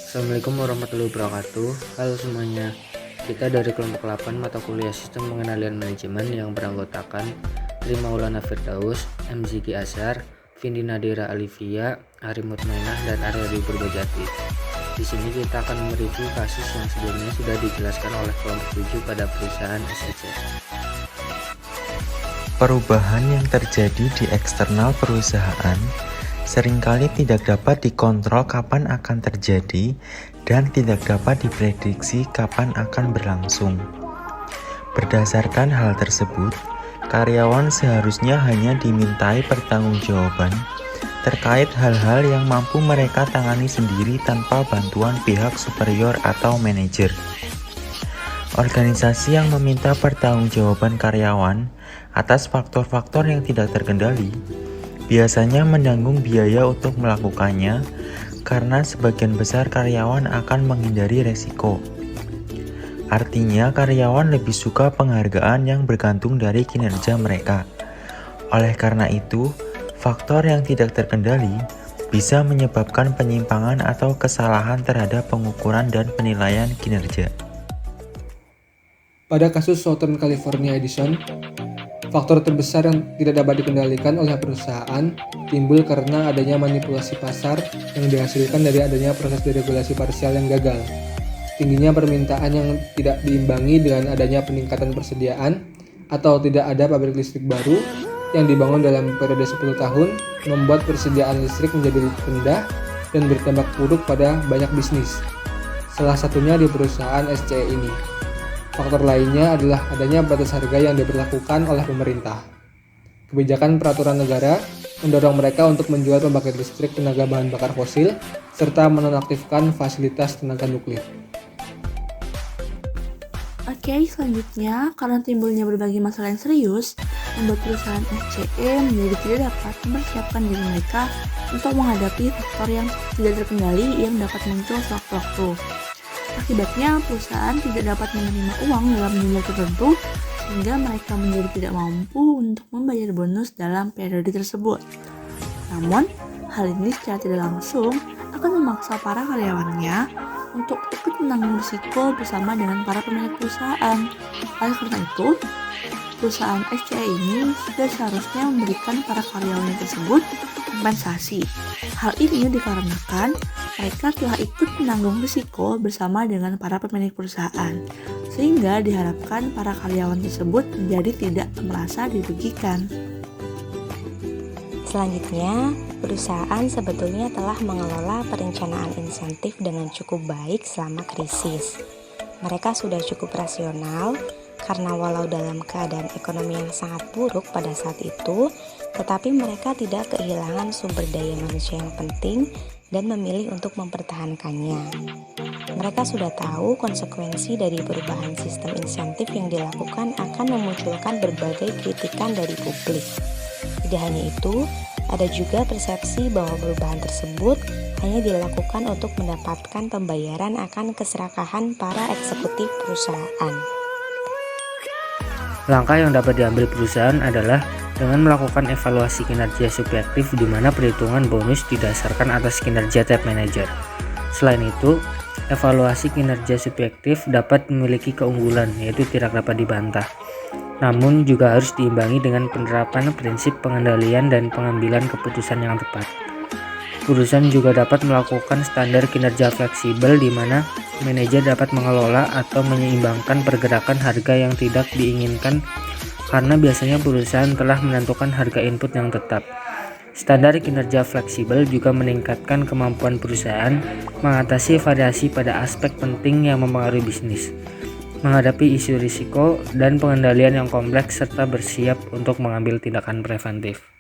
Assalamualaikum warahmatullahi wabarakatuh. Halo semuanya. Kita dari kelompok 8 mata kuliah Sistem Pengendalian Manajemen yang beranggotakan Tri Maulana Firdaus, M. Ziki Azhar, Vindi Nadira Alivia, Ari Mutmainah, dan Aryadi Purbajati. Di sini kita akan mereview kasus yang sebelumnya sudah dijelaskan oleh kelompok 7 pada perusahaan SCC. Perubahan yang terjadi di eksternal perusahaan seringkali tidak dapat dikontrol kapan akan terjadi dan tidak dapat diprediksi kapan akan berlangsung. Berdasarkan hal tersebut, karyawan seharusnya hanya dimintai pertanggungjawaban terkait hal-hal yang mampu mereka tangani sendiri tanpa bantuan pihak superior atau manajer. Organisasi yang meminta pertanggungjawaban karyawan atas faktor-faktor yang tidak terkendali biasanya menanggung biaya untuk melakukannya karena sebagian besar karyawan akan menghindari resiko. Artinya karyawan lebih suka penghargaan yang bergantung dari kinerja mereka. Oleh karena itu, faktor yang tidak terkendali bisa menyebabkan penyimpangan atau kesalahan terhadap pengukuran dan penilaian kinerja. Pada kasus Southern California Edison, faktor terbesar yang tidak dapat dikendalikan oleh perusahaan timbul karena adanya manipulasi pasar yang dihasilkan dari adanya proses deregulasi parsial yang gagal. Tingginya permintaan yang tidak diimbangi dengan adanya peningkatan persediaan atau tidak ada pabrik listrik baru yang dibangun dalam periode 10 tahun membuat persediaan listrik menjadi rendah dan berdampak buruk pada banyak bisnis. Salah satunya di perusahaan SCE ini. Faktor lainnya adalah adanya batas harga yang diberlakukan oleh pemerintah. Kebijakan peraturan negara mendorong mereka untuk menjual pembangkit listrik tenaga bahan bakar fosil serta menonaktifkan fasilitas tenaga nuklir. Oke, selanjutnya karena timbulnya berbagai masalah yang serius, membuat perusahaan SCE menjadi tidak dapat mempersiapkan diri mereka untuk menghadapi faktor yang tidak terkendali yang dapat muncul sewaktu-waktu. Akibatnya, perusahaan tidak dapat menerima uang dalam jumlah tertentu sehingga mereka menjadi tidak mampu untuk membayar bonus dalam periode tersebut. Namun, hal ini secara tidak langsung akan memaksa para karyawannya untuk ikut menanggung risiko bersama dengan para pemilik perusahaan. Oleh karena itu, perusahaan SCE ini sudah seharusnya memberikan para karyawannya tersebut kompensasi. Hal ini dikarenakan mereka telah ikut menanggung risiko bersama dengan para pemilik perusahaan, sehingga diharapkan para karyawan tersebut menjadi tidak merasa dirugikan. Selanjutnya, perusahaan sebetulnya telah mengelola perencanaan insentif dengan cukup baik selama krisis. Mereka sudah cukup rasional karena walau dalam keadaan ekonomi yang sangat buruk pada saat itu, tetapi mereka tidak kehilangan sumber daya manusia yang penting dan memilih untuk mempertahankannya. Mereka sudah tahu konsekuensi dari perubahan sistem insentif yang dilakukan akan memunculkan berbagai kritikan dari publik. Tidak hanya itu, ada juga persepsi bahwa perubahan tersebut hanya dilakukan untuk mendapatkan pembayaran akan keserakahan para eksekutif perusahaan. Langkah yang dapat diambil perusahaan adalah dengan melakukan evaluasi kinerja subjektif di mana perhitungan bonus didasarkan atas kinerja top manager. Selain itu, evaluasi kinerja subjektif dapat memiliki keunggulan yaitu tidak dapat dibantah. Namun juga harus diimbangi dengan penerapan prinsip pengendalian dan pengambilan keputusan yang tepat. Perusahaan juga dapat melakukan standar kinerja fleksibel di mana manajer dapat mengelola atau menyeimbangkan pergerakan harga yang tidak diinginkan karena biasanya perusahaan telah menentukan harga input yang tetap. Standar kinerja fleksibel juga meningkatkan kemampuan perusahaan mengatasi variasi pada aspek penting yang mempengaruhi bisnis, menghadapi isu risiko dan pengendalian yang kompleks serta bersiap untuk mengambil tindakan preventif.